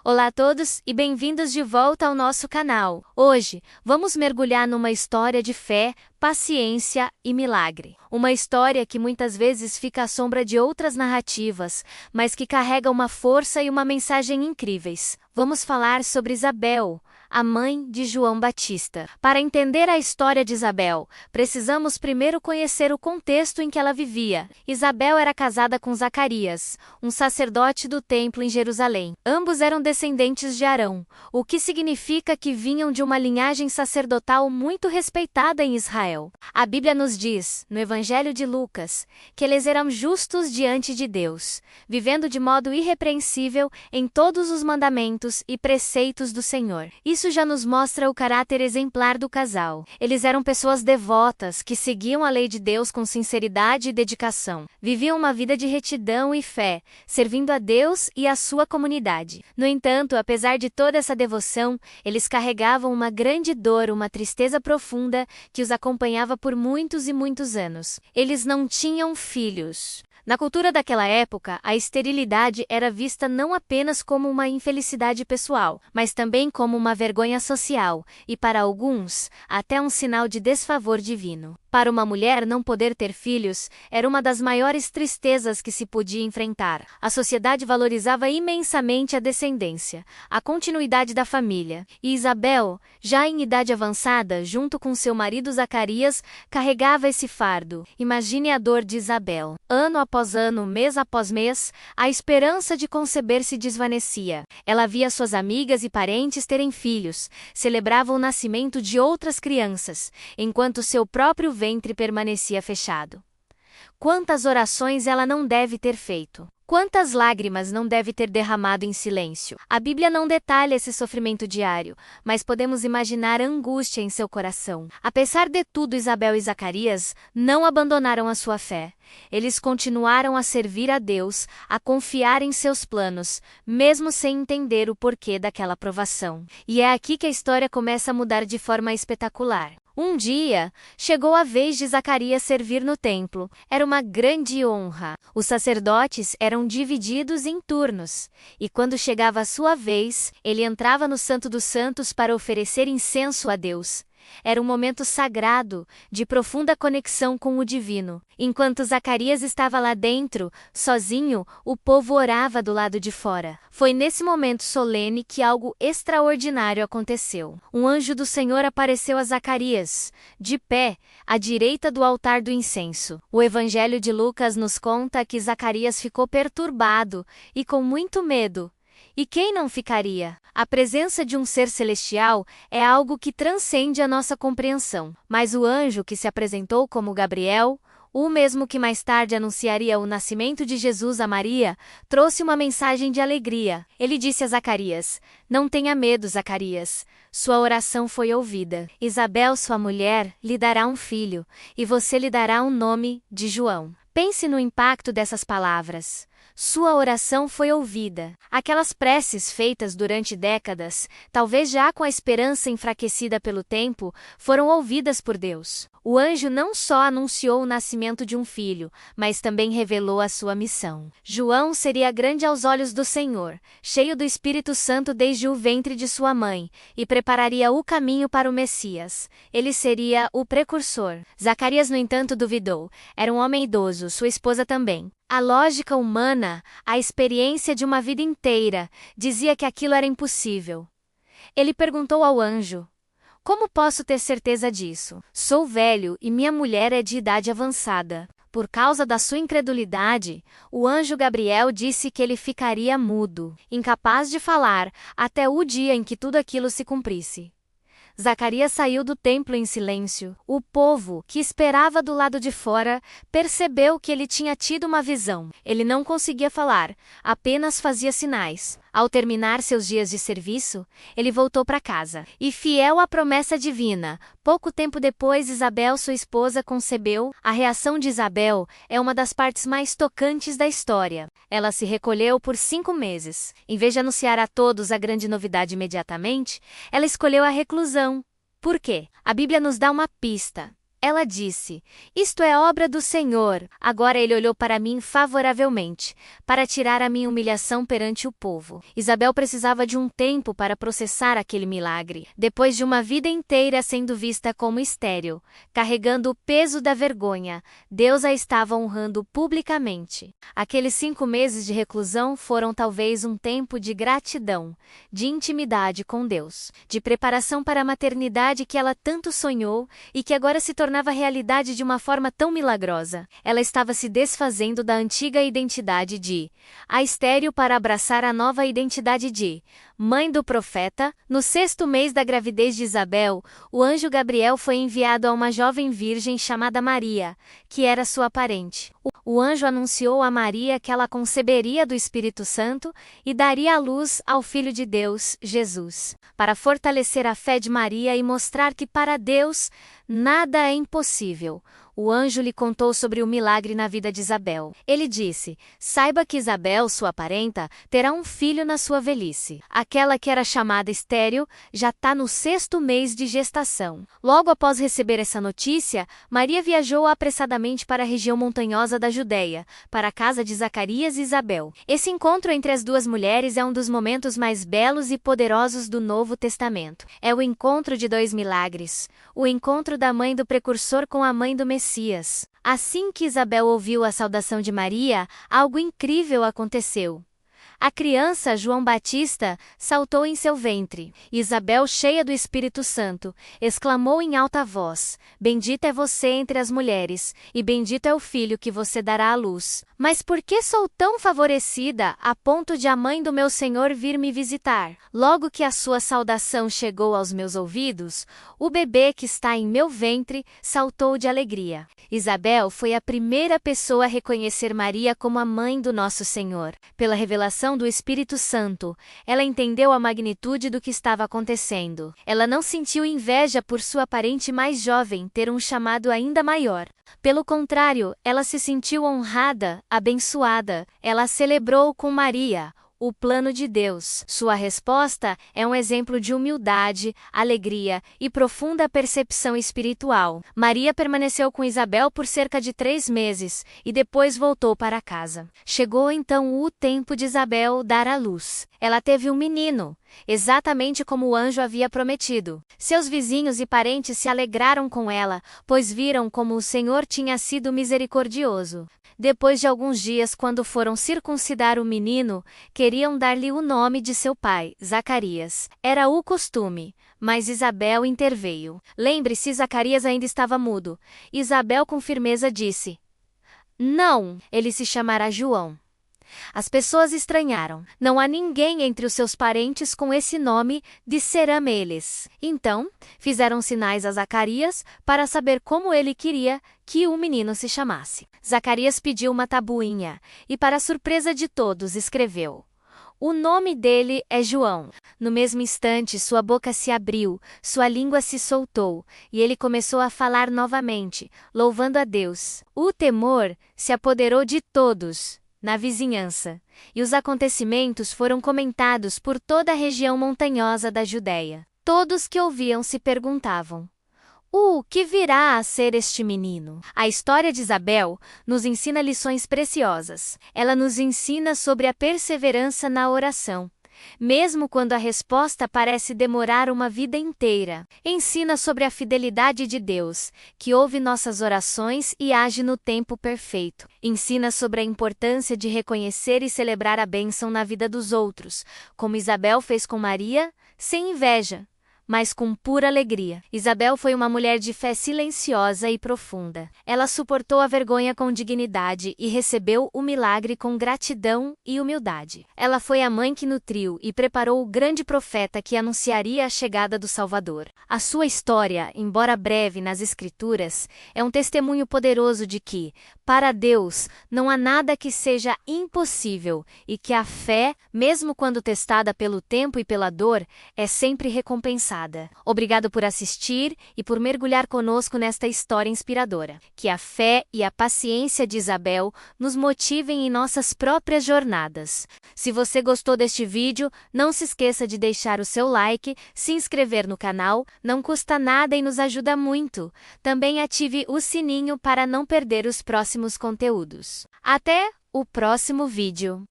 Olá a todos e bem-vindos de volta ao nosso canal. Hoje, vamos mergulhar numa história de fé, paciência e milagre. Uma história que muitas vezes fica à sombra de outras narrativas, mas que carrega uma força e uma mensagem incríveis. Vamos falar sobre Isabel, a mãe de João Batista. Para entender a história de Isabel, precisamos primeiro conhecer o contexto em que ela vivia. Isabel era casada com Zacarias, um sacerdote do templo em Jerusalém. Ambos eram descendentes de Arão, o que significa que vinham de uma linhagem sacerdotal muito respeitada em Israel. A Bíblia nos diz, no Evangelho de Lucas, que eles eram justos diante de Deus, vivendo de modo irrepreensível em todos os mandamentos e preceitos do Senhor. Isso já nos mostra o caráter exemplar do casal. Eles eram pessoas devotas que seguiam a lei de Deus com sinceridade e dedicação. Viviam uma vida de retidão e fé, servindo a Deus e a sua comunidade. No entanto, apesar de toda essa devoção, eles carregavam uma grande dor, uma tristeza profunda que os acompanhava por muitos e muitos anos. Eles não tinham filhos. Na cultura daquela época, a esterilidade era vista não apenas como uma infelicidade pessoal, mas também como uma vergonha social, e para alguns, até um sinal de desfavor divino. Para uma mulher, não poder ter filhos era uma das maiores tristezas que se podia enfrentar. A sociedade valorizava imensamente a descendência, a continuidade da família. E Isabel, já em idade avançada, junto com seu marido Zacarias, carregava esse fardo. Imagine a dor de Isabel. Ano após ano, mês após mês, a esperança de conceber se desvanecia. Ela via suas amigas e parentes terem filhos, celebrava o nascimento de outras crianças, enquanto seu próprio ventre permanecia fechado. Quantas orações ela não deve ter feito? Quantas lágrimas não deve ter derramado em silêncio? A Bíblia não detalha esse sofrimento diário, mas podemos imaginar a angústia em seu coração. Apesar de tudo, Isabel e Zacarias não abandonaram a sua fé. Eles continuaram a servir a Deus, a confiar em seus planos, mesmo sem entender o porquê daquela provação. E é aqui que a história começa a mudar de forma espetacular. Um dia, chegou a vez de Zacarias servir no templo. Era uma grande honra. Os sacerdotes eram divididos em turnos, e quando chegava a sua vez, ele entrava no Santo dos Santos para oferecer incenso a Deus. Era um momento sagrado, de profunda conexão com o divino. Enquanto Zacarias estava lá dentro, sozinho, o povo orava do lado de fora. Foi nesse momento solene que algo extraordinário aconteceu. Um anjo do Senhor apareceu a Zacarias, de pé, à direita do altar do incenso. O Evangelho de Lucas nos conta que Zacarias ficou perturbado e com muito medo. E quem não ficaria? A presença de um ser celestial é algo que transcende a nossa compreensão. Mas o anjo que se apresentou como Gabriel, o mesmo que mais tarde anunciaria o nascimento de Jesus a Maria, trouxe uma mensagem de alegria. Ele disse a Zacarias: "Não tenha medo, Zacarias. Sua oração foi ouvida. Isabel, sua mulher, lhe dará um filho, e você lhe dará o nome de João." Pense no impacto dessas palavras. Sua oração foi ouvida. Aquelas preces feitas durante décadas, talvez já com a esperança enfraquecida pelo tempo, foram ouvidas por Deus. O anjo não só anunciou o nascimento de um filho, mas também revelou a sua missão. João seria grande aos olhos do Senhor, cheio do Espírito Santo desde o ventre de sua mãe, e prepararia o caminho para o Messias. Ele seria o precursor. Zacarias, no entanto, duvidou. Era um homem idoso, sua esposa também. A lógica humana, a experiência de uma vida inteira, dizia que aquilo era impossível. Ele perguntou ao anjo: "Como posso ter certeza disso? Sou velho e minha mulher é de idade avançada." Por causa da sua incredulidade, o anjo Gabriel disse que ele ficaria mudo, incapaz de falar, até o dia em que tudo aquilo se cumprisse. Zacarias saiu do templo em silêncio. O povo, que esperava do lado de fora, percebeu que ele tinha tido uma visão. Ele não conseguia falar, apenas fazia sinais. Ao terminar seus dias de serviço, ele voltou para casa. E fiel à promessa divina, pouco tempo depois Isabel, sua esposa, concebeu. A reação de Isabel é uma das partes mais tocantes da história. Ela se recolheu por 5 meses. Em vez de anunciar a todos a grande novidade imediatamente, ela escolheu a reclusão. Por quê? A Bíblia nos dá uma pista. Ela disse: Isto é obra do Senhor. Agora ele olhou para mim favoravelmente, para tirar a minha humilhação perante o povo. Isabel precisava de um tempo para processar aquele milagre. Depois de uma vida inteira sendo vista como estéril, carregando o peso da vergonha, Deus a estava honrando publicamente. Aqueles 5 meses de reclusão foram talvez um tempo de gratidão, de intimidade com Deus, de preparação para a maternidade que ela tanto sonhou e que agora se tornava realidade de uma forma tão milagrosa. Ela estava se desfazendo da antiga identidade de a estéril para abraçar a nova identidade de mãe do profeta. No 6º mês da gravidez de Isabel, o anjo Gabriel foi enviado a uma jovem virgem chamada Maria, que era sua parente. O anjo anunciou a Maria que ela conceberia do Espírito Santo e daria à luz ao Filho de Deus, Jesus. Para fortalecer a fé de Maria e mostrar que para Deus nada é impossível, o anjo lhe contou sobre o milagre na vida de Isabel. Ele disse: Saiba que Isabel, sua parenta, terá um filho na sua velhice. Aquela que era chamada estéril já está no 6º mês de gestação. Logo após receber essa notícia, Maria viajou apressadamente para a região montanhosa da Judéia, para a casa de Zacarias e Isabel. Esse encontro entre as duas mulheres é um dos momentos mais belos e poderosos do Novo Testamento. É o encontro de 2 milagres, o encontro da mãe do precursor com a mãe do Messias. Assim que Isabel ouviu a saudação de Maria, algo incrível aconteceu. A criança, João Batista, saltou em seu ventre. Isabel, cheia do Espírito Santo, exclamou em alta voz: Bendita é você entre as mulheres, e bendito é o filho que você dará à luz. Mas por que sou tão favorecida, a ponto de a mãe do meu Senhor vir me visitar? Logo que a sua saudação chegou aos meus ouvidos, o bebê que está em meu ventre saltou de alegria. Isabel foi a primeira pessoa a reconhecer Maria como a mãe do nosso Senhor. Pela revelação do Espírito Santo, ela entendeu a magnitude do que estava acontecendo. Ela não sentiu inveja por sua parente mais jovem ter um chamado ainda maior. Pelo contrário, ela se sentiu honrada, abençoada. Ela celebrou com Maria o plano de Deus. Sua resposta é um exemplo de humildade, alegria e profunda percepção espiritual. Maria permaneceu com Isabel por cerca de 3 meses e depois voltou para casa. Chegou então o tempo de Isabel dar à luz. Ela teve um menino, exatamente como o anjo havia prometido. Seus vizinhos e parentes se alegraram com ela, pois viram como o Senhor tinha sido misericordioso. Depois de alguns dias, quando foram circuncidar o menino, queriam dar-lhe o nome de seu pai, Zacarias. Era o costume, mas Isabel interveio. Lembre-se, Zacarias ainda estava mudo. Isabel com firmeza disse: Não, ele se chamará João. As pessoas estranharam. Não há ninguém entre os seus parentes com esse nome, disseram eles. Então, fizeram sinais a Zacarias para saber como ele queria que o menino se chamasse. Zacarias pediu uma tabuinha e, para a surpresa de todos, escreveu: O nome dele é João. No mesmo instante, sua boca se abriu, sua língua se soltou, e ele começou a falar novamente, louvando a Deus. O temor se apoderou de todos na vizinhança, e os acontecimentos foram comentados por toda a região montanhosa da Judéia. Todos que ouviam se perguntavam: O que virá a ser este menino? A história de Isabel nos ensina lições preciosas. Ela nos ensina sobre a perseverança na oração, mesmo quando a resposta parece demorar uma vida inteira. Ensina sobre a fidelidade de Deus, que ouve nossas orações e age no tempo perfeito. Ensina sobre a importância de reconhecer e celebrar a bênção na vida dos outros, como Isabel fez com Maria, sem inveja, mas com pura alegria. Isabel foi uma mulher de fé silenciosa e profunda. Ela suportou a vergonha com dignidade e recebeu o milagre com gratidão e humildade. Ela foi a mãe que nutriu e preparou o grande profeta que anunciaria a chegada do Salvador. A sua história, embora breve nas Escrituras, é um testemunho poderoso de que, para Deus, não há nada que seja impossível e que a fé, mesmo quando testada pelo tempo e pela dor, é sempre recompensada. abençoada. Obrigado por assistir e por mergulhar conosco nesta história inspiradora. Que a fé e a paciência de Isabel nos motivem em nossas próprias jornadas. Se você gostou deste vídeo, não se esqueça de deixar o seu like, se inscrever no canal, não custa nada e nos ajuda muito. Também ative o sininho para não perder os próximos conteúdos. Até o próximo vídeo.